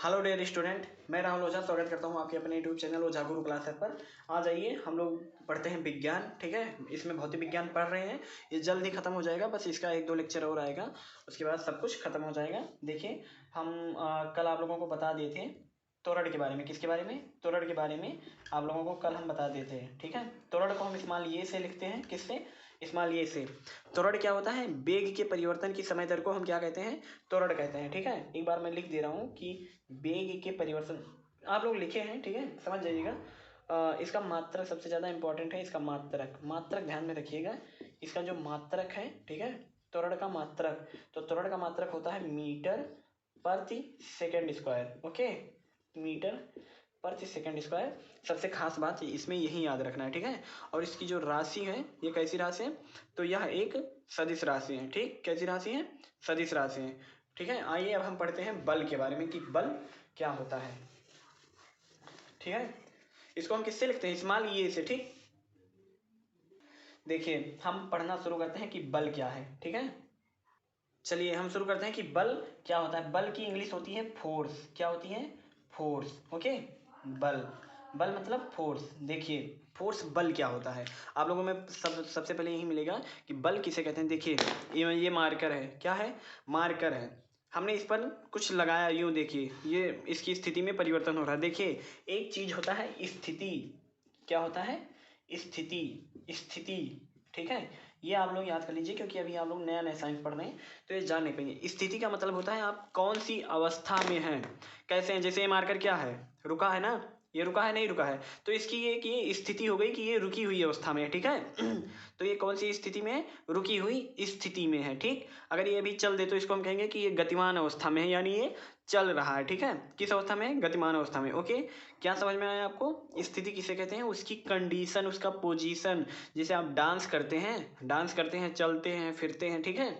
Hello dear student, मैं राहुल ओझा स्वागत करता हूं आपके अपने यूट्यूब चैनल ओझा गुरु क्लास पर। आ जाइए, हम लोग पढ़ते हैं विज्ञान। ठीक है, इसमें भौतिक विज्ञान पढ़ रहे हैं। ये जल्द ही खत्म हो जाएगा, बस इसका 1-2 लेक्चर और आएगा, उसके बाद सब कुछ खत्म हो जाएगा। देखिए, हम कल आप लोगों को बता दिए थे तोरड़ के बारे में। किसके बारे में? तोरड़ के बारे में आप लोगों को कल हम बता देते हैं। ठीक है, तोरड़ को हम स्मॉल ये से लिखते हैं। किससे? स्मॉल ये से। तोरड़ क्या होता है? वेग के परिवर्तन की समय दर को हम क्या कहते हैं? तोरड़ कहते हैं। ठीक है, एक बार मैं लिख दे रहा हूँ कि वेग के परिवर्तन आप लोग लिखे हैं। ठीक है, समझ जाइएगा। इसका मात्रक सबसे ज़्यादा इंपॉर्टेंट है। इसका मात्रक मात्रक ध्यान में रखिएगा। इसका जो मात्रक है, ठीक है, त्वरण का मात्रक, तो त्वरण का मात्रक होता है मीटर प्रति सेकंड स्क्वायर। ओके, मीटर प्रति सेकंड स्क्वायर। सबसे खास बात इसमें यही याद रखना है। ठीक है, और इसकी जो राशि है, ये कैसी राशि है? तो यह एक सदिश राशि है। ठीक, कैसी राशि है? सदिश राशि है। ठीक है, आइए अब हम पढ़ते हैं बल के बारे में कि बल क्या होता है। ठीक है, इसको हम किससे लिखते हैं? स्मॉल ये से। ठीक, देखिए हम पढ़ना शुरू करते हैं कि बल क्या है। ठीक है, चलिए हम शुरू करते हैं कि बल क्या होता है। बल की इंग्लिश होती है फोर्स। क्या होती है? फोर्स। ओके, बल, बल मतलब फोर्स। देखिए, फोर्स बल क्या होता है आप लोगों में सबसे पहले यही मिलेगा कि बल किसे कहते हैं। देखिए, ये मार्कर है। क्या है? मार्कर है। हमने इस पर कुछ लगाया, यूँ देखिए, ये इसकी स्थिति में परिवर्तन हो रहा है। देखिए, एक चीज होता है स्थिति। क्या होता है? स्थिति, स्थिति। ठीक है, ये आप लोग याद कर लीजिए, क्योंकि अभी आप लोग नया नया साइंस पढ़ रहे हैं तो ये जान नहीं पाएंगे। स्थिति का मतलब होता है आप कौन सी अवस्था में हैं, कैसे हैं। जैसे ये मार्कर क्या है? रुका है ना, ये रुका है, नहीं रुका है, तो इसकी ये स्थिति हो गई कि ये रुकी हुई अवस्था में है। ठीक है तो ये कौन सी स्थिति में है? रुकी हुई स्थिति में है। ठीक, अगर ये अभी चल दे तो इसको हम कहेंगे कि ये गतिमान अवस्था में है, यानी ये चल रहा है। ठीक है, किस अवस्था में है? गतिमान अवस्था में। ओके, क्या समझ में आया आपको? स्थिति किसे कहते हैं? उसकी कंडीशन, उसका पोजीशन। जैसे आप डांस करते हैं, चलते हैं, फिरते हैं। ठीक है,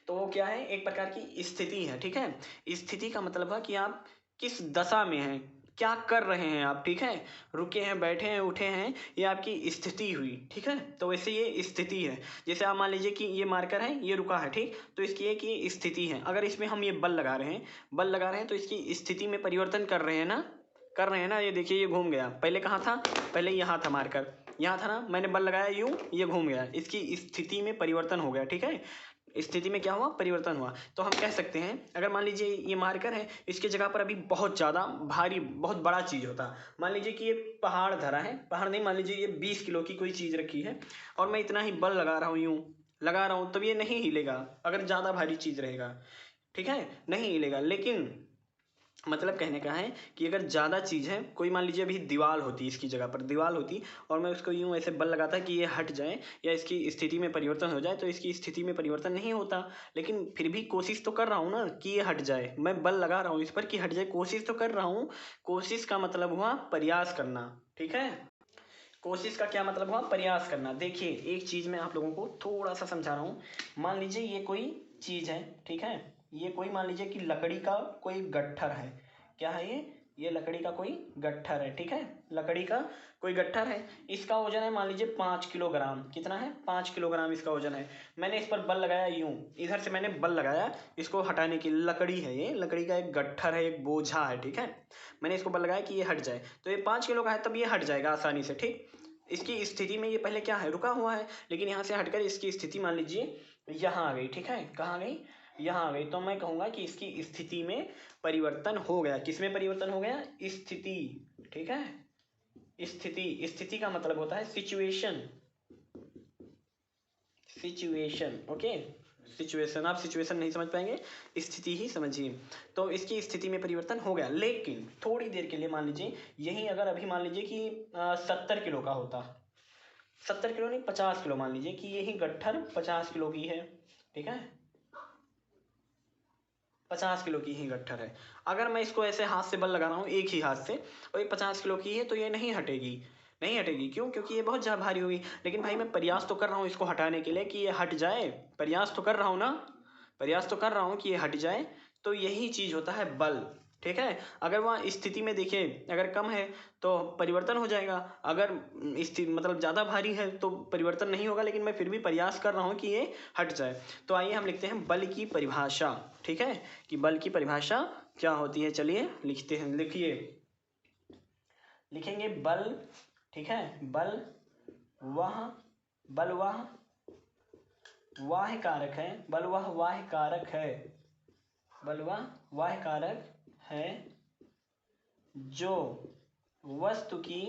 तो वो क्या है? एक प्रकार की स्थिति है। ठीक है, स्थिति का मतलब है कि आप किस दशा में हैं, क्या कर रहे हैं आप। ठीक है, रुके हैं, बैठे हैं, उठे हैं, ये आपकी स्थिति हुई। ठीक है, तो वैसे ये स्थिति है। जैसे आप मान लीजिए कि ये मार्कर है, ये रुका है। ठीक, तो इसकी एक ये स्थिति है। अगर इसमें हम ये बल लगा रहे हैं तो इसकी स्थिति में परिवर्तन कर रहे हैं ना। ये देखिए, ये घूम गया। पहले कहाँ था? पहले यहाँ था मार्कर, यहाँ था ना, मैंने बल लगाया, यूं ये घूम गया। इसकी स्थिति में परिवर्तन हो गया। ठीक है, स्थिति में क्या हुआ? परिवर्तन हुआ। तो हम कह सकते हैं, अगर मान लीजिए ये मार्कर है, इसके जगह पर अभी बहुत ज़्यादा भारी, बहुत बड़ा चीज़ होता। मान लीजिए कि ये पहाड़ धरा है, पहाड़ नहीं, मान लीजिए ये 20 किलो की कोई चीज़ रखी है और मैं इतना ही बल लगा रहा हूँ, यूँ लगा रहा हूँ, तब ये नहीं हिलेगा अगर ज़्यादा भारी चीज़ रहेगा। ठीक है, नहीं हिलेगा। लेकिन मतलब कहने का है कि अगर ज़्यादा चीज़ है, कोई मान लीजिए अभी दीवार होती, इसकी जगह पर दीवार होती और मैं उसको यूँ ऐसे बल लगाता कि ये हट जाए या इसकी स्थिति में परिवर्तन हो जाए, तो इसकी स्थिति में परिवर्तन नहीं होता। लेकिन फिर भी कोशिश तो कर रहा हूँ ना कि ये हट जाए, मैं बल लगा रहा हूँ इस पर कि हट जाए, कोशिश तो कर रहा हूँ। कोशिश का मतलब हुआ प्रयास करना। ठीक है, कोशिश का क्या मतलब हुआ? प्रयास करना। देखिए, एक चीज़ मैं आप लोगों को थोड़ा सा समझा रहा हूँ। मान लीजिए ये कोई चीज़ है। ठीक है, ये कोई मान लीजिए कि लकड़ी का कोई गट्ठर है। क्या है ये लकड़ी का कोई गट्ठर है। ठीक है, लकड़ी का कोई गट्ठर है। इसका वजन है मान लीजिए 5 किलोग्राम। कितना है? 5 किलोग्राम इसका वजन है। मैंने इस पर बल लगाया, यूं इधर से मैंने बल लगाया इसको हटाने की। लकड़ी है, ये लकड़ी का एक गट्ठर है, एक बोझा है। ठीक है, मैंने इसको बल लगाया कि ये हट जाए, तो ये 5 किलो का है, तब ये हट जाएगा आसानी से। ठीक, इसकी स्थिति में ये पहले क्या है? रुका हुआ है, लेकिन यहाँ से हटकर इसकी स्थिति मान लीजिए यहाँ आ गई। ठीक है, कहाँ आ गई? यहाँ आ गई। तो मैं कहूँगा कि इसकी स्थिति में परिवर्तन हो गया। किसमें परिवर्तन हो गया? स्थिति। ठीक है, स्थिति का मतलब होता है सिचुएशन। ओके, सिचुएशन, आप सिचुएशन नहीं समझ पाएंगे, स्थिति ही समझिए। तो इसकी स्थिति में परिवर्तन हो गया, लेकिन थोड़ी देर के लिए मान लीजिए, यही अगर अभी मान लीजिए कि 70 किलो का होता, 70 किलो नहीं, 50 किलो, मान लीजिए कि यही गट्ठर 50 किलो की है। ठीक है, 50 किलो की ही गट्ठर है। अगर मैं इसको ऐसे हाथ से बल लगा रहा हूँ, एक ही हाथ से, और ये 50 किलो की है, तो ये नहीं हटेगी। नहीं हटेगी, क्यों? क्योंकि ये बहुत ज़्यादा भारी होगी। लेकिन भाई मैं प्रयास तो कर रहा हूँ इसको हटाने के लिए कि ये हट जाए, प्रयास तो कर रहा हूँ ना, प्रयास तो कर रहा हूँ कि ये हट जाए। तो यही चीज़ होता है बल। ठीक है, अगर वहाँ स्थिति में देखिए, अगर कम है तो परिवर्तन हो जाएगा, अगर स्थिति मतलब ज़्यादा भारी है तो परिवर्तन नहीं होगा, लेकिन मैं फिर भी प्रयास कर रहा हूँ कि ये हट जाए। तो आइए हम लिखते हैं बल की परिभाषा। ठीक है, कि बल की परिभाषा क्या होती है, चलिए लिखते हैं, लिखिए, लिखेंगे बल, ठीक है, बल वह वाह्य कारक है, बल वह वाह्य कारक है, बल वह वाह्य कारक है जो वस्तु की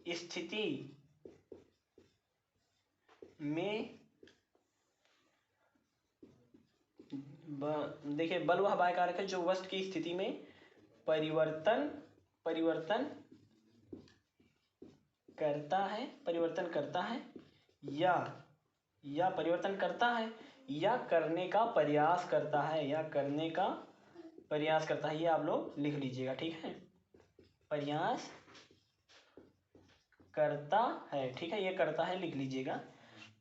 स्थिति में देखिए, बल वह वाह्य कारक है जो वस्तु की स्थिति में परिवर्तन करता है या परिवर्तन करता है या करने का प्रयास करता है, ये आप लोग लिख लीजिएगा, ठीक है, प्रयास करता है, ठीक है, ये करता है लिख लीजिएगा,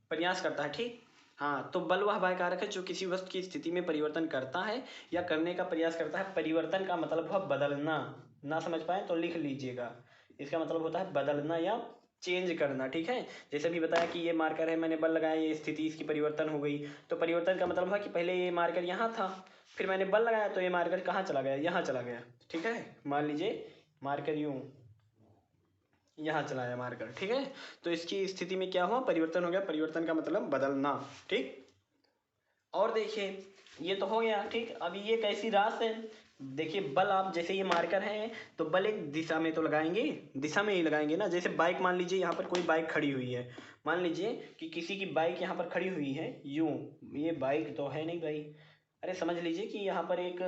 प्रयास करता है, ठीक। हाँ, तो बल वह वाह्य कारक है जो किसी वस्तु की स्थिति में परिवर्तन करता है या करने का प्रयास करता है। परिवर्तन का मतलब हुआ बदलना, ना समझ पाए तो लिख लीजिएगा, इसका मतलब होता है बदलना या चेंज करना, ठीक है। जैसे भी बताया कि ये मार्कर है, मैंने बल लगाया, ये स्थिति इसकी परिवर्तन हो गई, तो परिवर्तन का मतलब हुआ कि पहले ये मार्कर यहाँ था, फिर मैंने बल लगाया तो ये मार्कर कहाँ चला गया, यहाँ चला गया, ठीक है। मान लीजिए मार्कर यूं यहाँ चलाया मार्कर, ठीक है, तो इसकी स्थिति में क्या हुआ, परिवर्तन हो गया, परिवर्तन का मतलब बदलना, ठीक। और देखिए ये तो हो गया, ठीक। अब ये कैसी राशि है, देखिए बल आप जैसे ये मार्कर है तो बल एक दिशा में तो लगाएंगे, दिशा में ही लगाएंगे ना। जैसे बाइक, मान लीजिए यहाँ पर कोई बाइक खड़ी हुई है, मान लीजिए कि किसी की बाइक यहाँ पर खड़ी हुई है यूं, ये बाइक तो है नहीं भाई, अरे समझ लीजिए कि यहाँ पर एक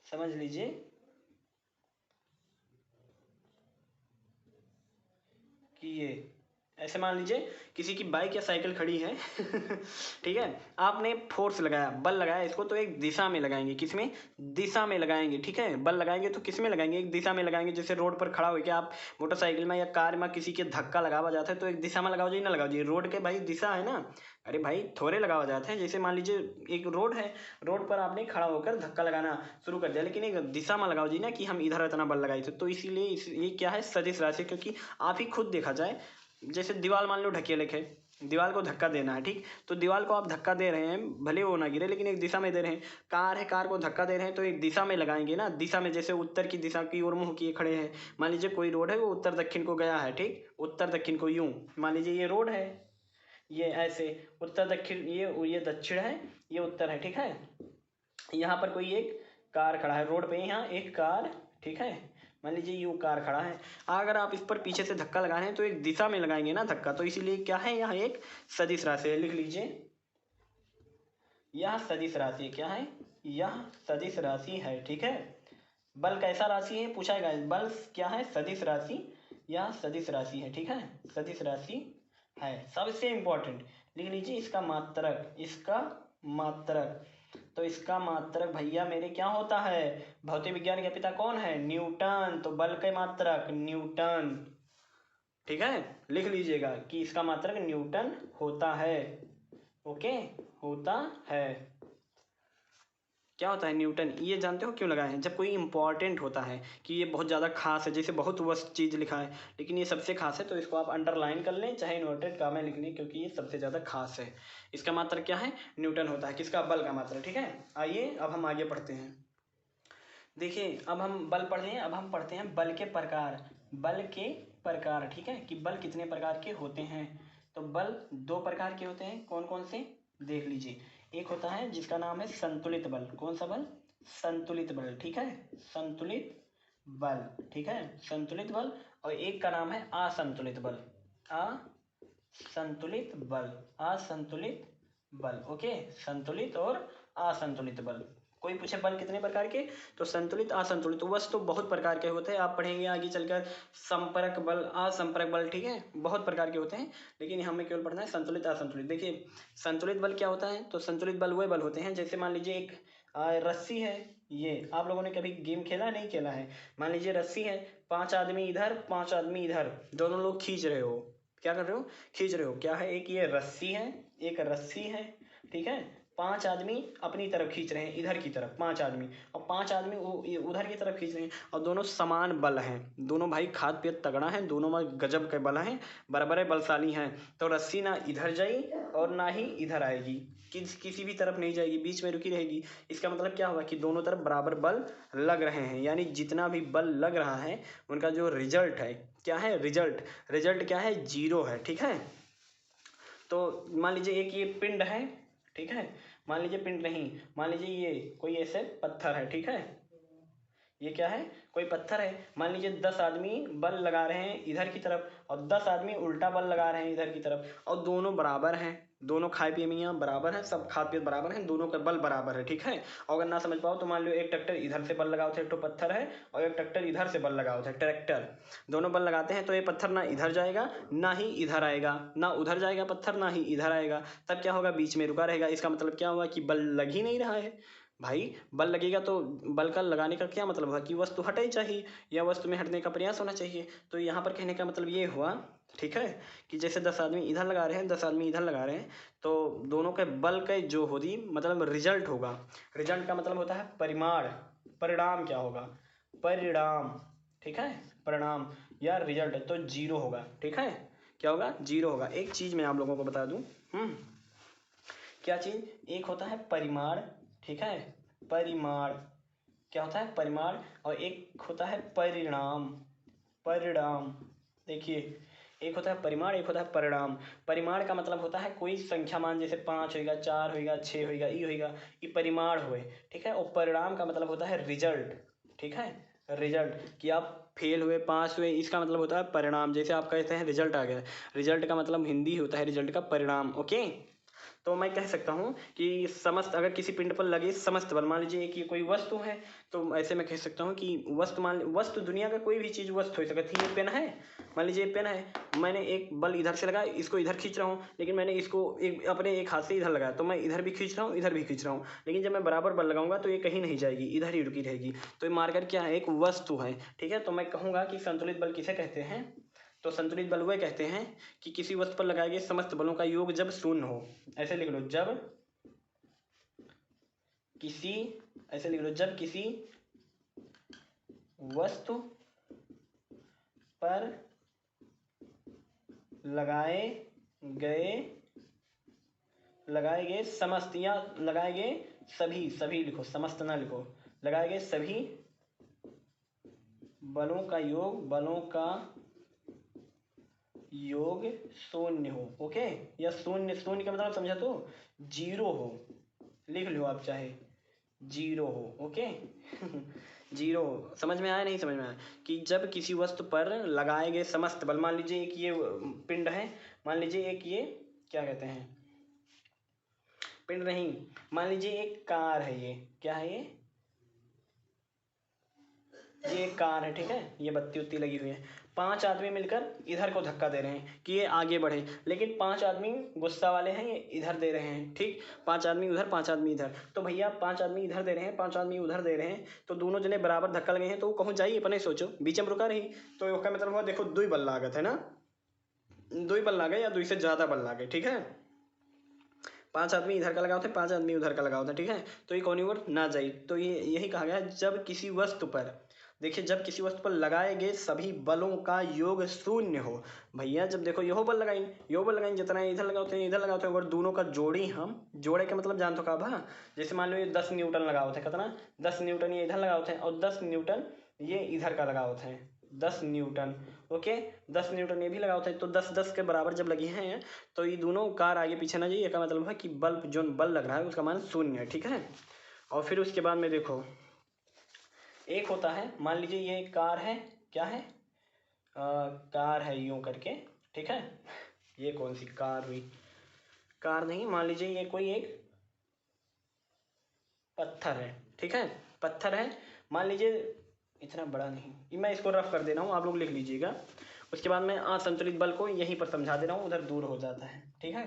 समझ लीजिए कि ये ऐसे मान लीजिए किसी की बाइक या साइकिल खड़ी है ठीक है, आपने फोर्स लगाया, बल लगाया इसको, तो एक दिशा में लगाएंगे, किसमें, दिशा में लगाएंगे, ठीक है। बल लगाएंगे तो किस में लगाएंगे, एक दिशा में लगाएंगे। जैसे रोड पर खड़ा होकर आप मोटरसाइकिल में या कार में किसी के धक्का लगावा जाता है तो एक दिशा में लगाओ जी, ना लगाओ जी, रोड के भाई दिशा है ना, अरे भाई थोड़े लगावा जाते हैं। जैसे मान लीजिए एक रोड है, रोड पर आपने खड़ा होकर धक्का लगाना शुरू कर दिया, लेकिन एक दिशा में लगाओ जी ना, कि हम इधर इतना बल लगाए थे, तो इसीलिए ये क्या है, सदिश राशि। क्योंकि आप ही खुद देखा जाए, जैसे दीवार मान लो ढकेले है, दीवार को धक्का देना है, ठीक, तो दीवार को आप धक्का दे रहे हैं, भले वो ना गिरे लेकिन एक दिशा में दे रहे हैं। कार है, कार को धक्का दे रहे हैं तो एक दिशा में लगाएंगे ना, दिशा में, जैसे उत्तर की दिशा की ओर मुंह किए खड़े हैं, मान लीजिए कोई रोड है वो उत्तर दक्षिण को गया है, ठीक, उत्तर दक्षिण को यूं, मान लीजिए ये रोड है, ये ऐसे उत्तर दक्षिण, ये दक्षिण है, ये उत्तर है, ठीक है। यहाँ पर कोई एक कार खड़ा है रोड पे, यहाँ एक कार, ठीक है, मान लीजिए यूं कार खड़ा है, अगर आप इस पर पीछे से धक्का लगा रहे हैं तो एक दिशा में लगाएंगे ना धक्का, तो इसीलिए क्या है, यहाँ एक सदिश राशि है, लिख लीजिए, यह सदिश राशि क्या है, यह सदिश राशि है, ठीक है। बल कैसा राशि है पूछा गया, बल क्या है, सदिश राशि, यह सदिश राशि है, ठीक है, सदिश राशि है। सबसे इंपॉर्टेंट लिख लीजिए इसका मात्रक, तो इसका मात्रक भैया मेरे क्या होता है, भौतिक विज्ञान के पिता कौन है, न्यूटन, तो बल के मात्रक न्यूटन, ठीक है, लिख लीजिएगा कि इसका मात्रक न्यूटन होता है, ओके, होता है, क्या होता है, न्यूटन। ये जानते हो क्यों लगाए हैं, जब कोई इंपॉर्टेंट होता है कि ये बहुत ज़्यादा खास है, जैसे बहुत वस्त चीज़ लिखा है लेकिन ये सबसे खास है, तो इसको आप अंडरलाइन कर लें, चाहे इन्वर्टेड का में लिख लें, क्योंकि ये सबसे ज़्यादा खास है। इसका मात्रक क्या है, न्यूटन होता है, किसका, बल का मात्रक, ठीक है। आइए अब हम आगे पढ़ते हैं, देखिए अब हम बल पढ़ लिए, अब हम पढ़ते हैं बल के प्रकार, ठीक है, कि बल कितने प्रकार के होते हैं। तो बल दो प्रकार के होते हैं, कौन कौन से, देख लीजिए। एक होता है जिसका नाम है संतुलित बल, कौन सा बल, संतुलित बल, ठीक है, संतुलित बल, ठीक है, संतुलित बल। और एक का नाम है असंतुलित बल, असंतुलित बल, ओके, संतुलित और असंतुलित बल। कोई पूछे बल कितने प्रकार के, तो संतुलित, असंतुलित, तो बस तो बहुत प्रकार के होते हैं, आप पढ़ेंगे आगे चलकर संपर्क बल, असंपर्क बल, ठीक है, बहुत प्रकार के होते हैं, लेकिन हमें केवल पढ़ना है संतुलित, असंतुलित। देखिए संतुलित बल क्या होता है, तो संतुलित बल वह बल होते हैं, जैसे मान लीजिए एक रस्सी है, ये आप लोगों ने कभी गेम खेला, नहीं खेला है, मान लीजिए रस्सी है, 5 आदमी इधर 5 आदमी इधर, दोनों लोग खींच रहे हो, क्या कर रहे हो, खींच रहे हो, क्या है, एक ये रस्सी है, एक रस्सी है, ठीक है, 5 आदमी अपनी तरफ खींच रहे हैं, इधर की तरफ 5 आदमी, और 5 आदमी उधर की तरफ खींच रहे हैं, और दोनों समान बल हैं, दोनों भाई खाद पेट तगड़ा है, दोनों में गजब के बल हैं, बराबर बलशाली हैं। तो रस्सी ना इधर जाई और ना ही इधर आएगी, किसी भी तरफ नहीं जाएगी, बीच में रुकी रहेगी। इसका मतलब क्या होगा कि दोनों तरफ बराबर बल लग रहे हैं, यानी जितना भी बल लग रहा है उनका जो रिजल्ट है क्या है, रिजल्ट क्या है, 0 है। ठीक है, तो मान लीजिए एक ये पिंड है, ठीक है, मान लीजिए पिंड नहीं, मान लीजिए ये कोई ऐसे पत्थर है, ठीक है, ये क्या है, कोई पत्थर है। मान लीजिए 10 आदमी बल लगा रहे हैं इधर की तरफ, और 10 आदमी उल्टा बल लगा रहे हैं इधर की तरफ, और दोनों बराबर हैं, दोनों खाए पिए मियाँ बराबर हैं, सब खाद पिए बराबर हैं, दोनों का बल बराबर है। ठीक है, और अगर ना समझ पाओ तो मान लो एक ट्रैक्टर इधर से बल लगाओ थे, एक तो पत्थर है, और एक ट्रैक्टर इधर से बल लगाओ थे, ट्रैक्टर दोनों बल लगाते हैं, तो ये पत्थर ना इधर जाएगा ना ही इधर आएगा, ना उधर जाएगा पत्थर ना ही इधर आएगा, तब क्या होगा, बीच में रुका रहेगा। इसका मतलब क्या हुआ कि बल लग ही नहीं रहा है। भाई बल लगेगा तो बल का लगाने का क्या मतलब हुआ कि वस्तु हटे चाहिए, या वस्तु में हटने का प्रयास होना चाहिए। तो यहाँ पर कहने का मतलब ये हुआ, ठीक है, कि जैसे 10 आदमी इधर लगा रहे हैं, 10 आदमी इधर लगा रहे हैं, तो दोनों के बल के जो होगी मतलब रिजल्ट होगा। रिजल्ट का मतलब होता है परिमाण, परिणाम क्या होगा, परिणाम, ठीक है, परिणाम या रिजल्ट, तो 0 होगा। ठीक है, क्या होगा, 0 होगा। एक चीज मैं आप लोगों को बता दूं, क्या चीज, एक होता है परिमाण, ठीक है, परिमाण क्या होता है, परिमाण, और एक होता है परिणाम, परिणाम। देखिए, एक होता है परिमाण, एक होता है परिणाम। परिमाण का मतलब होता है कोई संख्या मान, जैसे 5 होगा, 4 होगा, 6 होगा, ई होगा, ये परिमाण हुए। ठीक है, और परिणाम का मतलब होता है रिजल्ट। ठीक है, रिजल्ट, कि आप फेल हुए, पास हुए, इसका मतलब होता है परिणाम। जैसे आप कहते हैं रिजल्ट आ गया, रिजल्ट का मतलब हिंदी होता है रिजल्ट का परिणाम। ओके, तो मैं कह सकता हूँ कि समस्त, अगर किसी पिंड पर लगे समस्त बल, मान लीजिए कि कोई वस्तु है, तो ऐसे मैं कह सकता हूँ कि वस्तु दुनिया का कोई भी चीज़ वस्तु हो सकती है। ये पेन है, मान लीजिए पेन है, मैंने एक बल इधर से लगाया, इसको इधर खींच रहा हूँ, लेकिन मैंने इसको अपने एक हाथ से इधर लगाया, तो मैं इधर भी खींच रहा हूँ, इधर भी खींच रहा हूँ, लेकिन जब मैं बराबर बल लगाऊंगा तो ये कहीं नहीं जाएगी, इधर ही रुकी रहेगी। तो ये मार्कर क्या है, एक वस्तु है। ठीक है, तो मैं कहूँगा कि संतुलित बल किसे कहते हैं, तो संतुलित बल वह कहते हैं कि किसी वस्तु पर लगाए गए समस्त बलों का योग जब शून्य हो। ऐसे लिख लो, जब किसी, ऐसे लिख लो, जब किसी वस्तु पर लगाए गए समस्त, या लगाए गए सभी, सभी लिखो, समस्त ना लिखो, लगाए गए सभी बलों का योग शून्य हो। ओके, या शून्य, शून्य का मतलब समझा, तो 0 हो, लिख लो आप चाहे 0 हो। ओके 0 समझ में आया, नहीं समझ में आया, कि जब किसी वस्तु पर लगाए गए समस्त बल, मान लीजिए एक ये पिंड है, मान लीजिए एक ये क्या कहते हैं, पिंड नहीं, मान लीजिए एक कार है, ये क्या है, ये एक कार है। ठीक है, ये बत्ती उत्ती लगी हुई है, 5 आदमी मिलकर इधर को धक्का दे रहे हैं कि ये आगे बढ़े, लेकिन 5 आदमी गुस्सा वाले हैं, ये इधर दे रहे हैं। ठीक, 5 आदमी उधर, 5 आदमी इधर, तो भैया 5 आदमी इधर दे रहे हैं, 5 आदमी उधर दे रहे हैं, तो दोनों जने बराबर धक्का लगे हैं, तो वो कहूँ जाइए, अपने सोचो, बीच में रुका रही, तो इसका मतलब हुआ, देखो 2 बल लागत है ना, 2 बल लागे या 2 से ज़्यादा बल लागे। ठीक है, 5 आदमी इधर का लगाओ थे, 5 आदमी उधर का लगाओ था। ठीक है, तो ये कौन ओर ना जाए, तो ये यही कहा गया, जब किसी वस्तु पर, देखिए, जब किसी वस्तु पर लगाए गए सभी बलों का योग शून्य हो। भैया जब देखो यो बल लगाएंगे, जितना इधर लगाते हैं इधर लगाते हैं, अगर दोनों का जोड़ी, हम जोड़े का मतलब जानते हो का भा, जैसे मान लो ये 10 न्यूटन लगाओ थे, कितना, 10 न्यूटन ये इधर लगाओ थे, और 10 न्यूटन ये इधर का लगाओ थे, 10 न्यूटन। ओके, 10 न्यूटन ये भी लगाओ थे, तो 10-10 के बराबर जब लगी हैं, तो ये दोनों कार आगे पीछे ना जाइए, का मतलब है कि बल, जो बल लग रहा है उसका मान शून्य है। ठीक है, और फिर उसके बाद में देखो, एक होता है, मान लीजिए ये कार है, क्या है, कार है यूं करके। ठीक है, ये कौन सी कार हुई, कार नहीं, मान लीजिए ये कोई एक पत्थर है। ठीक है, पत्थर है, मान लीजिए, इतना बड़ा नहीं, मैं इसको रफ कर दे रहा हूँ, आप लोग लिख लीजिएगा, उसके बाद मैं असंतुलित बल को यहीं पर समझा दे रहा हूँ, उधर दूर हो जाता है। ठीक है,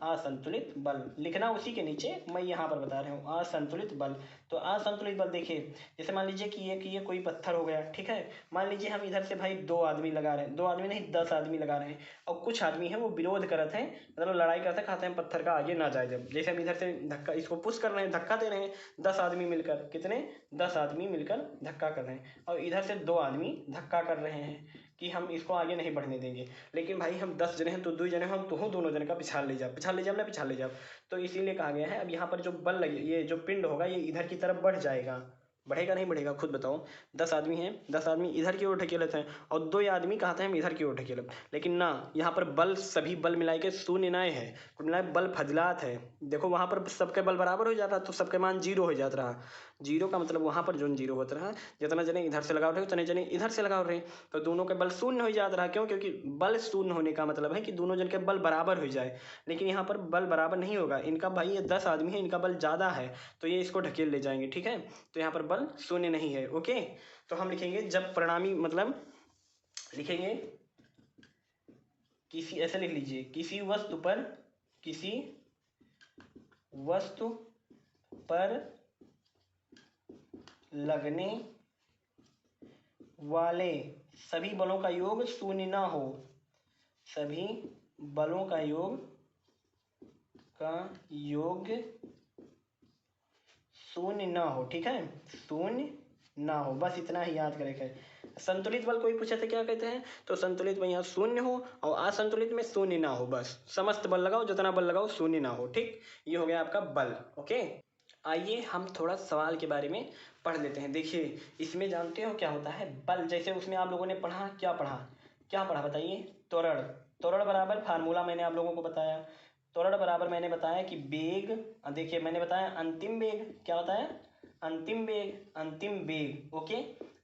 असंतुलित बल लिखना उसी के नीचे, मैं यहाँ पर बता रहा हूँ, असंतुलित बल, तो असंतुलित बल देखिए, जैसे मान लीजिए कि ये कोई पत्थर हो गया, ठीक है। मान लीजिए हम इधर से भाई 2 आदमी लगा रहे हैं, 2 आदमी नहीं 10 आदमी लगा रहे हैं, और कुछ आदमी है वो विरोध करते हैं, मतलब लड़ाई करते हैं, खाते हैं पत्थर का आगे ना जाए। जब जैसे हम इधर से धक्का इसको पुश कर रहे हैं, धक्का दे रहे हैं, 10 आदमी मिलकर, कितने 10 आदमी मिलकर धक्का कर रहे हैं, और इधर से 2 आदमी धक्का कर रहे हैं कि हम इसको आगे नहीं बढ़ने देंगे। लेकिन भाई हम 10 जने हैं तो 2 जने हम तो हो, दोनों जने का पिछाड़ ले जाओ, पिछाड़ ले जाओ ना, पिछाड़ ले जाओ। तो इसीलिए कहा गया है अब यहाँ पर जो बल लगे, ये जो पिंड होगा ये इधर की तरफ बढ़ जाएगा, बढ़ेगा नहीं बढ़ेगा, खुद बताओ। 10 आदमी हैं, 10 आदमी इधर की ओर ढकेलते हैं, और 2 आदमी कहते हैं हम इधर की ओर ढकेलत, लेकिन ना, यहाँ पर बल सभी बल मिलाए के शून्य नहीं है, कुल मिलाए बल फजलात है। देखो वहाँ पर सबके बल बराबर हो जाता, तो सबके मान 0 हो जाता रहा। 0 का मतलब वहाँ पर जोन 0 होता रहा, जितना जने इधर से लगाओ रहे उतने जने इधर से लगाओ रहे, तो दोनों के बल शून्य हो जाता रहा। क्यों? क्योंकि बल शून्य होने का मतलब है कि दोनों जन के बल बराबर हो जाए, लेकिन यहाँ पर बल बराबर नहीं होगा। इनका भाई ये 10 आदमी है, इनका बल ज़्यादा है, तो ये इसको ढकेल ले जाएंगे, ठीक है। तो यहाँ पर बल शून्य नहीं है, ओके। तो हम लिखेंगे जब परिणामी, मतलब लिखेंगे किसी, ऐसे लिख लीजिए, किसी वस्तु पर लगने वाले सभी बलों का योग शून्य ना हो, सभी बलों का योग शून्य ना हो, ठीक है, शून्य ना हो, बस इतना ही याद करेगा। संतुलित बल कोई पूछे थे क्या कहते हैं, तो संतुलित में यहाँ शून्य हो और असंतुलित में शून्य ना हो, बस समस्त बल लगाओ, जितना बल लगाओ शून्य ना हो, ठीक। ये हो गया आपका बल, ओके। आइए हम थोड़ा सवाल के बारे में पढ़ लेते हैं। देखिए इसमें जानते हो क्या होता है बल, जैसे उसमें आप लोगों ने पढ़ा, क्या पढ़ा बताइए, त्वरण। त्वरण बराबर फार्मूला मैंने आप लोगों को बताया, त्वरण बराबर मैंने बताया कि वेग, देखिए मैंने बताया अंतिम वेग, क्या बताया, अंतिम वेग, ओके,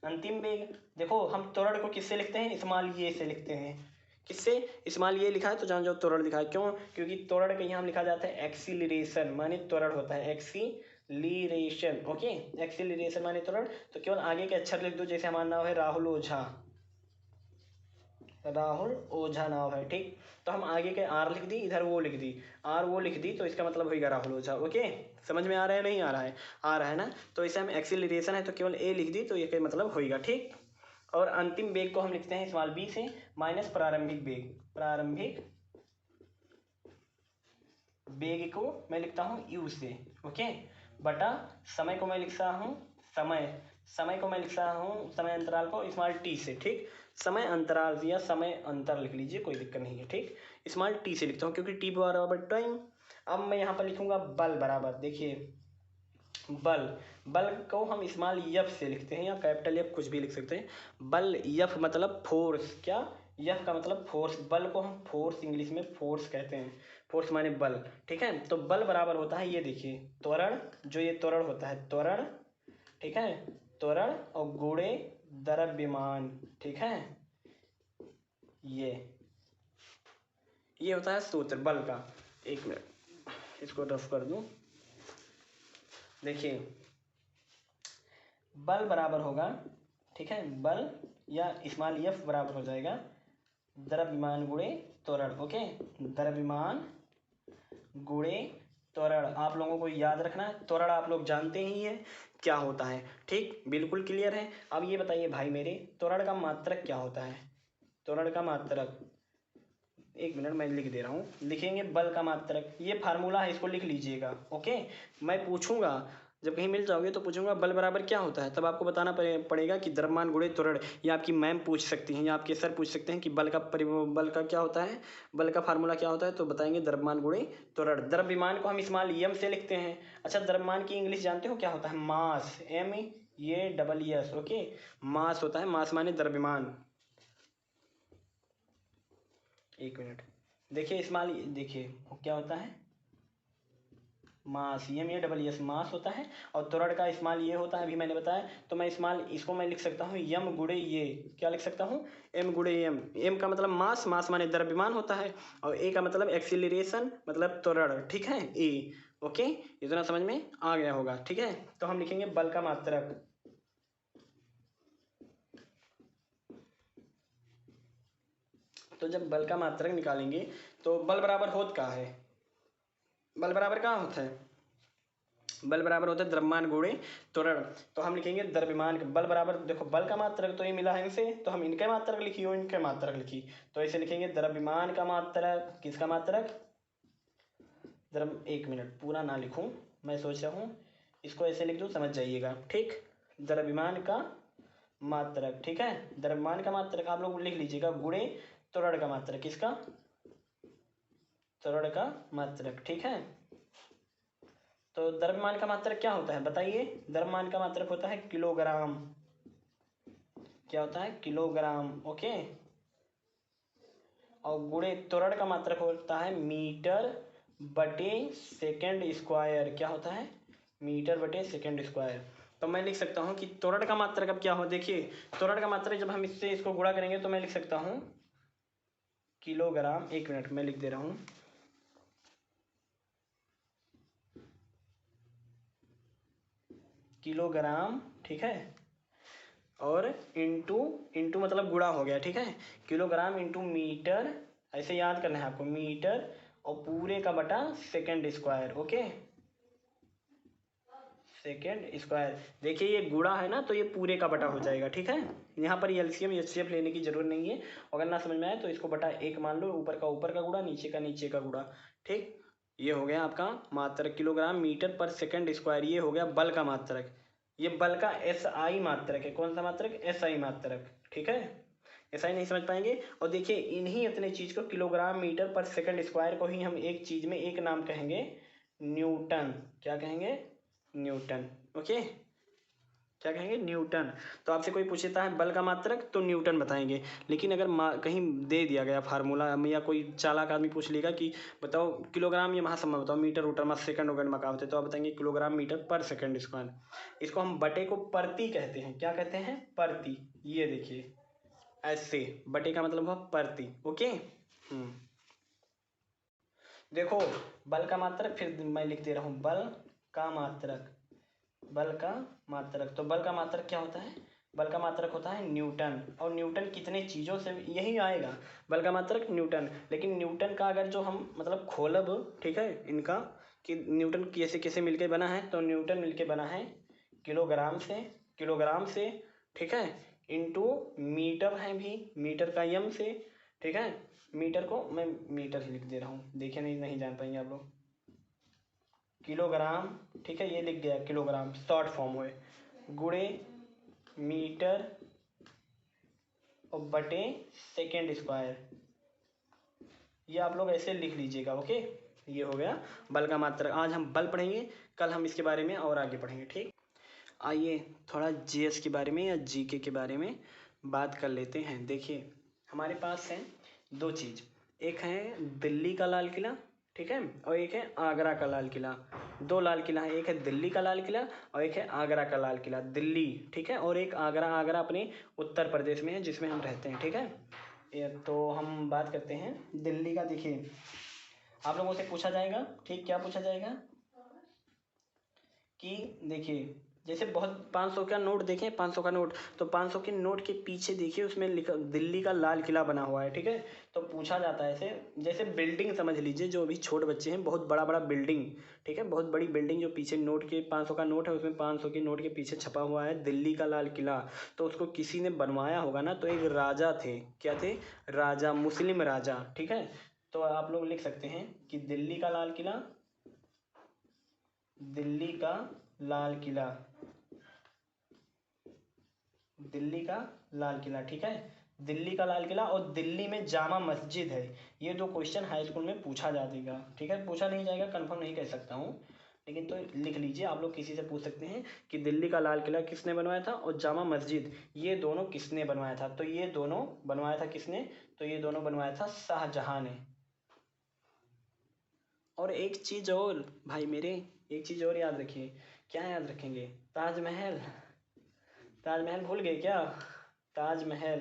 अंतिम वेग। देखो हम त्वरण को किससे लिखते हैं, स्मॉल ये से लिखते हैं, किससे, स्मॉल ये लिखा है तो जान जाओ त्वरण लिखा है। क्यों? क्योंकि त्वरण के यहाँ लिखा जाता है एक्सीलरेशन, माने त्वरण होता है एक्सीलरेशन, ओके, एक्सीलरेशन माने त्वरण। तो केवल आगे के अक्षर लिख दो, जैसे हमारा नाम है राहुल ओझा नाम है, ठीक। तो हम आगे के आर लिख दी, इधर वो लिख दी, आर वो लिख दी, तो इसका मतलब होगा राहुल ओझा, ओके। समझ में आ रहा है नहीं आ रहा है, आ रहा है ना। तो इसे हम एक्सीलरेशन है तो केवल ए लिख दी, तो ये मतलब होगा, ठीक। और अंतिम वेग को हम लिखते हैं स्मॉल बी से, माइनस प्रारंभिक वेग को मैं लिखता हूँ यू से, ओके, बटा समय को मैं लिखता हूँ, समय को मैं लिखता हूँ, समय अंतराल को स्मॉल टी से, ठीक। समय अंतराल या समय अंतर लिख लीजिए, कोई दिक्कत नहीं है, ठीक। स्मॉल टी से लिखता हूँ क्योंकि टी बराबर टाइम। अब मैं यहाँ पर लिखूंगा बल बराबर, देखिए बल को हम स्मॉल एफ से लिखते हैं, या कैपिटल एफ कुछ भी लिख सकते हैं। बल एफ मतलब फोर्स, क्या, एफ का मतलब फोर्स, बल को हम फोर्स इंग्लिश में फोर्स कहते हैं, फोर्स माने बल, ठीक है। तो बल बराबर होता है, ये देखिए त्वरण, जो ये त्वरण होता है त्वरण, ठीक है, त्वरण और गुणे द्रव्यमान, ठीक है, ये होता है सूत्र बल का। एक मिनट इसको रफ कर दूं, देखिए बल बराबर होगा, ठीक है, बल या स्मॉल एफ बराबर हो जाएगा द्रव्यमान गुणे त्वरण, ओके, द्रव्यमान गुणे त्वरण। आप लोगों को याद रखना है, त्वरण आप लोग जानते ही हैं क्या होता है, ठीक, बिल्कुल क्लियर है। अब ये बताइए भाई मेरे, त्वरण का मात्रक क्या होता है, त्वरण का मात्रक, एक मिनट मैं लिख दे रहा हूँ, लिखेंगे बल का मात्रक, ये फार्मूला है, इसको लिख लीजिएगा, ओके। मैं पूछूंगा जब कहीं मिल जाओगे तो पूछूंगा बल बराबर क्या होता है, तब आपको बताना पड़ेगा कि द्रव्यमान गुणे त्वरण, या आपकी मैम पूछ सकती हैं या आपके सर पूछ सकते हैं कि बल का क्या होता है, बल का फार्मूला क्या होता है, तो बताएंगे द्रव्यमान गुणे त्वरण। द्रव्यमान को हम स्मॉल एम से लिखते हैं। अच्छा द्रव्यमान की इंग्लिश जानते हो क्या होता है, मास, MASS, ओके, मास होता है, मास माने द्रव्यमान। एक मिनट देखिए स्मॉल, देखिए क्या होता है, मास, MASS मास होता है, और त्वरण का स्मॉल ये होता है, अभी मैंने बताया। तो मैं स्मॉल इसको मैं लिख सकता हूँ यम गुणे ये, क्या लिख सकता हूँ, एम गुणे एम। एम का मतलब मास, मास माने द्रव्यमान होता है, और ए का मतलब एक्सीलरेशन मतलब त्वरण, ठीक है, ए, ओके। इतना समझ में आ गया होगा, ठीक है। तो हम लिखेंगे बल का मात्रक, तो जब बल का मात्रक निकालेंगे तो बल बराबर होता क्या है, बल बराबर कहाँ होता है, बल बराबर होता है द्रव्यमान गुणे त्वरण। तो हम लिखेंगे द्रव्यमान बल बराबर, देखो बल का मात्रक तो ये मिला है इनसे, तो हम इनके मात्रक लिखी हो, इनके मात्रक लिखी, तो ऐसे लिखेंगे द्रव्यमान का मात्रक, किसका मात्रक, एक मिनट पूरा ना लिखूं, मैं सोच रहा हूँ इसको ऐसे लिख दूँ, समझ जाइएगा, ठीक। द्रव्यमान का मात्रक, ठीक है, द्रव्यमान का मात्रक आप लोग लिख लीजिएगा गुणे त्वरण का मात्रक, किसका, त्वरण का मात्रक, ठीक है। तो द्रव्यमान का मात्रक क्या होता है बताइए, द्रव्यमान का मात्रक होता है किलोग्राम, क्या होता है, किलोग्राम, ओके। और गुणे त्वरण का मात्रक होता है मीटर बटे सेकेंड स्क्वायर, क्या होता है, मीटर बटे सेकेंड स्क्वायर। तो मैं लिख सकता हूँ कि त्वरण का मात्रक अब क्या हो, देखिए त्वरण का मात्रक जब हम इससे इसको गुणा करेंगे तो मैं लिख सकता हूँ किलोग्राम, एक मिनट मैं लिख दे रहा हूँ, किलोग्राम, ठीक है, और इंटू, इंटू मतलब गुणा हो गया, ठीक है, किलोग्राम इंटू मीटर, ऐसे याद करना है आपको, मीटर और पूरे का बटा second square, okay, second square. देखिए ये गुणा है ना, तो ये पूरे का बटा हो जाएगा, ठीक है, यहाँ पर एलसीएम एचसीएफ लेने की जरूरत नहीं है, अगर ना समझ में आए तो इसको बटा एक मान लो, ऊपर का गुणा, नीचे का गुणा, ठीक। ये हो गया आपका मात्रक किलोग्राम मीटर पर सेकेंड स्क्वायर, ये हो गया बल का मात्रक, ये बल का एसआई मात्रक है, कौन सा मात्रक, एसआई मात्रक, ठीक है, ऐसा ही नहीं समझ पाएंगे। और देखिए इन्हीं इतने चीज को किलोग्राम मीटर पर सेकंड स्क्वायर को ही हम एक चीज में एक नाम कहेंगे न्यूटन, क्या कहेंगे, न्यूटन, ओके, क्या कहेंगे, न्यूटन। तो आपसे कोई पूछता है बल का मात्रक तो न्यूटन बताएंगे, लेकिन अगर कहीं दे दिया गया फार्मूला या कोई चालाक आदमी पूछ लेगा कि बताओ किलोग्राम या महासम्मा बताओ, मीटर उटर मास सेकंड वगैरह में होते, तो आप बताएंगे किलोग्राम मीटर पर सेकंड स्क्वायर। इसको हम बटे को प्रति कहते हैं, क्या कहते हैं, प्रति, ये देखिए ऐसे, बटे का मतलब हुआ प्रति, ओके। देखो बल का मात्रक, फिर मैं लिख दे रहा हूँ बल का मात्रक, बल का मात्रक, तो बल का मात्रक क्या होता है, बल का मात्रक होता है न्यूटन, और न्यूटन कितने चीज़ों से यही आएगा, बल का मात्रक न्यूटन। लेकिन न्यूटन का अगर जो हम मतलब खोलब, ठीक है, इनका कि न्यूटन कैसे कैसे मिलके बना है, तो न्यूटन मिलके बना है किलोग्राम से, किलोग्राम से, ठीक है, इंटू मीटर है भी, मीटर का यम से, ठीक है, मीटर को मैं मीटर ही लिख दे रहा हूँ, देखिए नहीं जान पाएंगे आप लोग, किलोग्राम, ठीक है, ये लिख गया किलोग्राम शॉर्ट फॉर्म हुए, गुणे मीटर और बटे सेकेंड स्क्वायर, ये आप लोग ऐसे लिख लीजिएगा, ओके। ये हो गया बल का मात्रक। आज हम बल पढ़ेंगे, कल हम इसके बारे में और आगे पढ़ेंगे, ठीक। आइए थोड़ा जीएस के बारे में या जीके के बारे में बात कर लेते हैं। देखिए हमारे पास है दो चीज़, एक है दिल्ली का लाल किला, ठीक है, और एक है आगरा का लाल किला। दो लाल किला है, एक है दिल्ली का लाल किला और एक है आगरा का लाल किला, दिल्ली, ठीक है, और एक आगरा, आगरा अपने उत्तर प्रदेश में है जिसमें हम रहते हैं, ठीक है। ये तो हम बात करते हैं दिल्ली का। देखिए आप लोगों से पूछा जाएगा, ठीक, क्या पूछा जाएगा कि देखिए जैसे बहुत 500 का नोट देखें, 500 का नोट, तो 500 के नोट के पीछे देखिए उसमें लिखा दिल्ली का लाल किला बना हुआ है, ठीक है। तो पूछा जाता है ऐसे, जैसे बिल्डिंग समझ लीजिए, जो अभी छोटे बच्चे हैं, बहुत बड़ा बड़ा बिल्डिंग, ठीक है, बहुत बड़ी बिल्डिंग जो पीछे नोट के 500 का नोट है उसमें 500 के नोट के पीछे छपा हुआ है दिल्ली का लाल किला, तो उसको किसी ने बनवाया होगा ना, तो एक राजा थे, क्या थे, राजा, मुस्लिम राजा, ठीक है। तो आप लोग लिख सकते हैं कि दिल्ली का लाल किला, दिल्ली का लाल किला, दिल्ली का लाल किला, ठीक है, दिल्ली का लाल किला, और दिल्ली में जामा मस्जिद है। ये दो क्वेश्चन हाई स्कूल में पूछा जाएगा, ठीक है, पूछा नहीं जाएगा, कंफर्म नहीं कह सकता हूँ, लेकिन तो लिख लीजिए, आप लोग किसी से पूछ सकते हैं कि दिल्ली का लाल किला किसने बनवाया था और जामा मस्जिद ये दोनों किसने बनवाया था, तो ये दोनों बनवाया था किसने, तो ये दोनों बनवाया था शाहजहां ने। और एक चीज़ और भाई मेरे, एक चीज़ और याद रखिए, क्या याद रखेंगे, ताजमहल, ताजमहल भूल गए क्या, ताजमहल,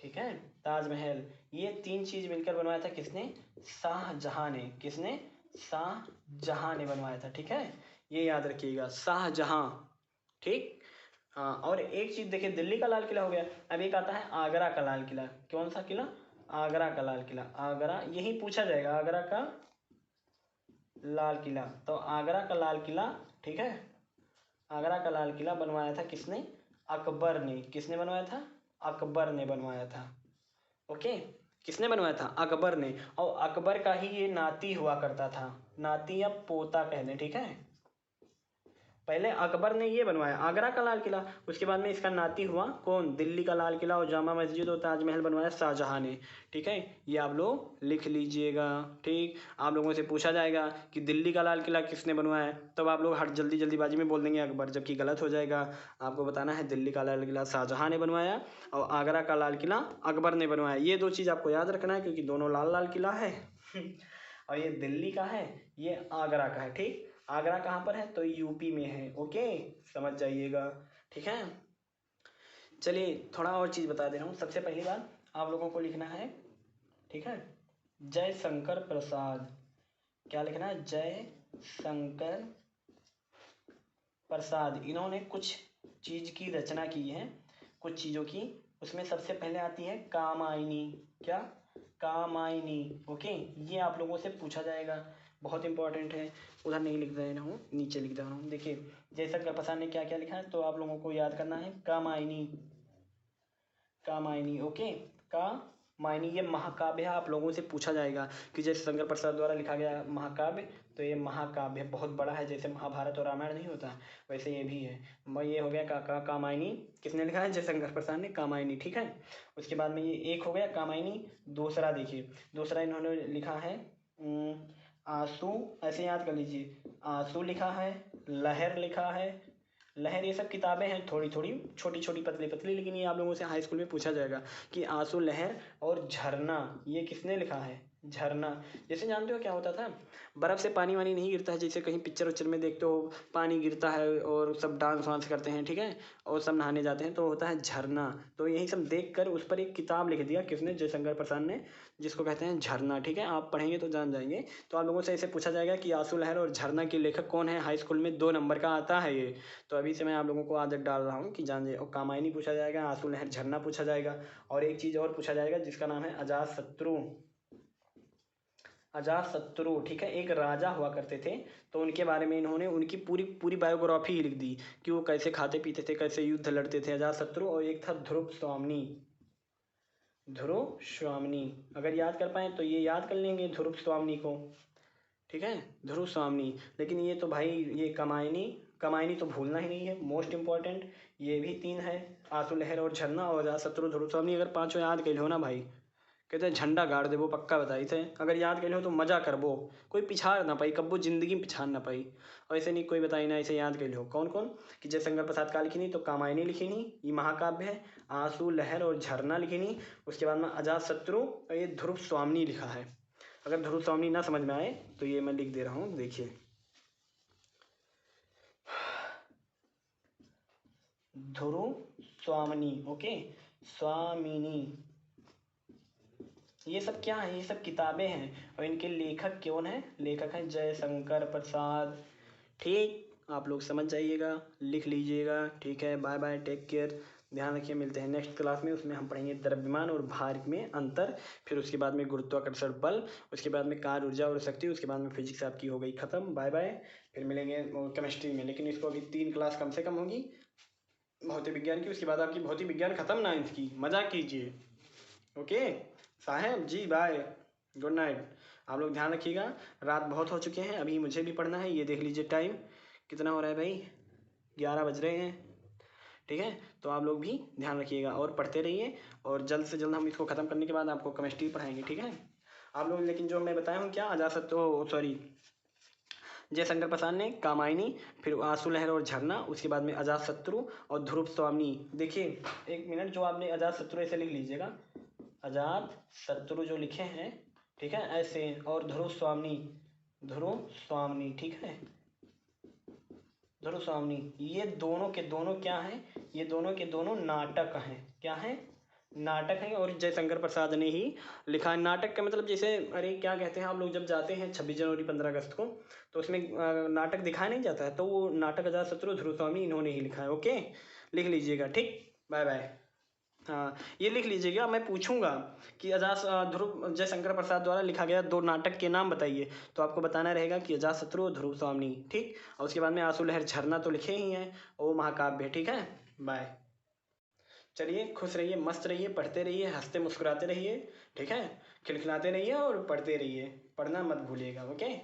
ठीक है, ताजमहल, ये तीन चीज मिलकर बनवाया था किसने, शाहजहां ने, किसने, शाहजहां ने बनवाया था, ठीक है, ये याद रखिएगा, शाहजहां, ठीक। हाँ, और एक चीज देखिए, दिल्ली का लाल किला हो गया, अब एक आता है आगरा का लाल किला, कौन सा किला, आगरा का लाल किला, आगरा, यही पूछा जाएगा, आगरा का लाल किला। तो आगरा का लाल किला, ठीक है, आगरा का लाल किला बनवाया था किसने? अकबर ने। किसने बनवाया था? अकबर ने बनवाया था। ओके, किसने बनवाया था? अकबर ने। और अकबर का ही ये नाती हुआ करता था, नाती या पोता कह लें, ठीक है। पहले अकबर ने ये बनवाया आगरा का लाल किला, उसके बाद में इसका नाती हुआ कौन? दिल्ली का लाल किला और जामा मस्जिद और ताजमहल बनवाया शाहजहां ने, ठीक है। ये आप लोग लिख लीजिएगा, ठीक। आप लोगों से पूछा जाएगा कि दिल्ली का लाल किला किसने बनवाया, तब आप लोग हर जल्दीबाजी में बोल देंगे अकबर, जबकि गलत हो जाएगा। आपको बताना है दिल्ली का लाल किला शाहजहां ने बनवाया और आगरा का लाल किला अकबर ने बनवाया। ये दो चीज़ आपको याद रखना है, क्योंकि दोनों लाल लाल किला है और ये दिल्ली का है, ये आगरा का है, ठीक। आगरा कहाँ पर है? तो यूपी में है। ओके, समझ जाइएगा, ठीक है। चलिए थोड़ा और चीज़ बता दे रहा हूँ। सबसे पहली बात आप लोगों को लिखना है, ठीक है, जयशंकर प्रसाद। क्या लिखना है? जयशंकर प्रसाद। इन्होंने कुछ चीज़ की रचना की है, कुछ चीज़ों की। उसमें सबसे पहले आती है कामायनी। क्या? कामायनी। ओके, ये आप लोगों से पूछा जाएगा, बहुत इंपॉर्टेंट है। उधर नहीं लिख दे रहा हूँ, नीचे लिख दे रहा हूँ। देखिए जयशंकर प्रसाद ने क्या क्या लिखा है, तो आप लोगों को याद करना है कामायनी। कामायनी, ओके, कामायनी ये महाकाव्य है। आप लोगों से पूछा जाएगा कि जयशंकर प्रसाद द्वारा लिखा गया महाकाव्य, तो ये महाकाव्य बहुत बड़ा है। जैसे महाभारत और रामायण नहीं होता, वैसे ये भी है। ये हो गया कामायनी। किसने लिखा है? जयशंकर प्रसाद ने, कामायनी, ठीक है। उसके बाद में ये एक हो गया कामायनी। दूसरा देखिए, दूसरा इन्होंने लिखा है आंसू, ऐसे याद कर लीजिए। आंसू लिखा है, लहर लिखा है। लहर ये सब किताबें हैं, थोड़ी थोड़ी छोटी छोटी पतली पतली, लेकिन ये आप लोगों से हाई स्कूल में पूछा जाएगा कि आंसू, लहर और झरना ये किसने लिखा है? झरना। जैसे जानते हो क्या होता था, बर्फ़ से पानी वानी नहीं गिरता है, जैसे कहीं पिक्चर उच्चर में देखते हो पानी गिरता है और सब डांस वांस करते हैं, ठीक है, और सब नहाने जाते हैं, तो होता है झरना। तो यही सब देख कर उस पर एक किताब लिख दिया किसने? जयशंकर प्रसाद ने, जिसको कहते हैं झरना, ठीक है। आप पढ़ेंगे तो जान जाएंगे। तो आप लोगों से ऐसे पूछा जाएगा कि आंसू, लहर और झरना के लेखक कौन है? हाई स्कूल में 2 नंबर का आता है ये। तो अभी से मैं आप लोगों को आदत डाल रहा हूँ कि जान जाइए। और कामायनी पूछा जाएगा, आंसू, लहर, झरना पूछा जाएगा, और एक चीज़ और पूछा जाएगा जिसका नाम है अजातशत्रु। अजातशत्रु, ठीक है, एक राजा हुआ करते थे। तो उनके बारे में इन्होंने उनकी पूरी पूरी बायोग्राफी ही लिख दी कि वो कैसे खाते पीते थे, कैसे युद्ध लड़ते थे, अजातशत्रु। और एक था ध्रुव स्वामी। ध्रुव स्वामी, अगर याद कर पाए तो ये याद कर लेंगे ध्रुव स्वामी को, ठीक है, ध्रुव स्वामी। लेकिन ये तो भाई ये कामायनी, कामायनी तो भूलना ही नहीं है, मोस्ट इंपॉर्टेंट। ये भी 3 है, आंसू, लहर और झरना और अजातशत्रु, ध्रुव स्वामी। अगर 5 याद कर लो ना भाई, कहते हैं झंडा गाड़ देबो, पक्का बताई थे। अगर याद कर लो तो मजा करबो, कोई पिछाड़ ना पाई, कब्बो जिंदगी में पिछाड़ ना पाई। और ऐसे नहीं कोई बताई ना, ऐसे याद कर लो। कौन कौन? कि जयशंकर प्रसाद का लिखी नहीं, तो कामायनी लिखी नहीं, ये महाकाव्य है। आंसू, लहर और झरना लिखी नहीं। उसके बाद में अजातशत्रु और ये ध्रुव स्वामी लिखा है। अगर ध्रुव स्वामी ना समझ में आए तो ये मैं लिख दे रहा हूँ, देखिए, ध्रुव स्वामिनी, ओके, स्वामिनी। ये सब क्या है? ये सब किताबें हैं, और इनके लेखक कौन है? लेखक हैं जयशंकर प्रसाद, ठीक। आप लोग समझ जाइएगा, लिख लीजिएगा, ठीक है। बाय बाय, टेक केयर, ध्यान रखिए। मिलते हैं नेक्स्ट क्लास में, उसमें हम पढ़ेंगे द्रव्यमान और भार में अंतर, फिर उसके बाद में गुरुत्वाकर्षण बल, उसके बाद में कार्य, ऊर्जा और शक्ति, उसके बाद में फिजिक्स आपकी हो गई खत्म। बाय बाय, फिर मिलेंगे केमिस्ट्री में, लेकिन इसको अभी 3 क्लास कम से कम होगी भौतिक विज्ञान की। उसके बाद आपकी भौतिक विज्ञान खत्म 9th की, मजा कीजिए। ओके साहब जी, बाय, गुड नाइट। आप लोग ध्यान रखिएगा, रात बहुत हो चुके हैं, अभी मुझे भी पढ़ना है। ये देख लीजिए टाइम कितना हो रहा है भाई, 11 बज रहे हैं, ठीक है। तो आप लोग भी ध्यान रखिएगा और पढ़ते रहिए, और जल्द से जल्द हम इसको ख़त्म करने के बाद आपको केमिस्ट्री पढ़ाएंगे, ठीक है। आप लोग, लेकिन जो मैं बताया हूँ क्या, अजातशत्रु, सॉरी, जयशंकर प्रसाद ने कामायनी, फिर आंसू, लहर और झरना, उसके बाद में अजातशत्रु और ध्रुव स्वामी। देखिए 1 मिनट, जो आपने अजातशत्रु ऐसे लिख लीजिएगा, अजातशत्रु जो लिखे हैं, ठीक है, ऐसे, और ध्रुव स्वामी, ध्रुव स्वामी, ठीक है, ध्रुव स्वामी। ये दोनों के दोनों क्या हैं? ये दोनों के दोनों नाटक हैं। क्या हैं? नाटक हैं, और जयशंकर प्रसाद ने ही लिखा है। नाटक का मतलब जैसे, अरे क्या कहते हैं, आप लोग जब जाते हैं 26 जनवरी 15 अगस्त को, तो उसमें नाटक दिखाया नहीं जाता है, तो वो नाटक अजातशत्रु, ध्रुव स्वामी इन्होंने ही लिखा है। ओके, लिख लीजिएगा, ठीक। Bye bye. हाँ, ये लिख लीजिएगा। मैं पूछूंगा कि ध्रुव जयशंकर प्रसाद द्वारा लिखा गया 2 नाटक के नाम बताइए, तो आपको बताना रहेगा कि अजातशत्रु और ध्रुव स्वामिनी। ठीक, और उसके बाद में आंसू लहर झरना तो लिखे ही हैं, और वो महाकाव्य। ठीक है, बाय। चलिए, खुश रहिए, मस्त रहिए, पढ़ते रहिए, हंसते मुस्कुराते रहिए। ठीक है, खिलखिलाते रहिए और पढ़ते रहिए, पढ़ना मत भूलिएगा। ओके।